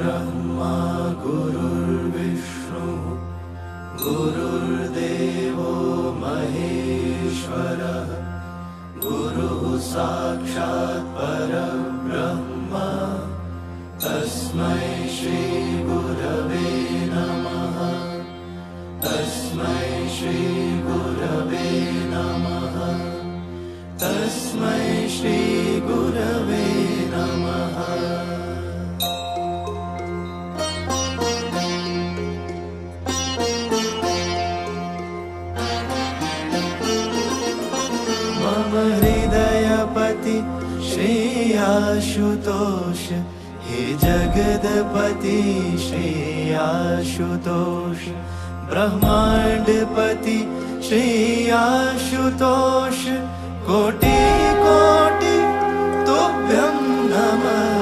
ब्रह्मा गुरुर्विष्णु गुरुर्देवो महेश्वरः गुरुः साक्षात् परब्रह्म तस्मै श्री गुरवे नमः। तस्मै श्री गुरवे नमः। तस्मै श्री गुरवे नमः। मम हृदयपति श्री आशुतोष हे जगदपति श्री आशुतोष ब्रह्मांडपति श्री आशुतोष कोटि कोटि तुभ्यं नमः।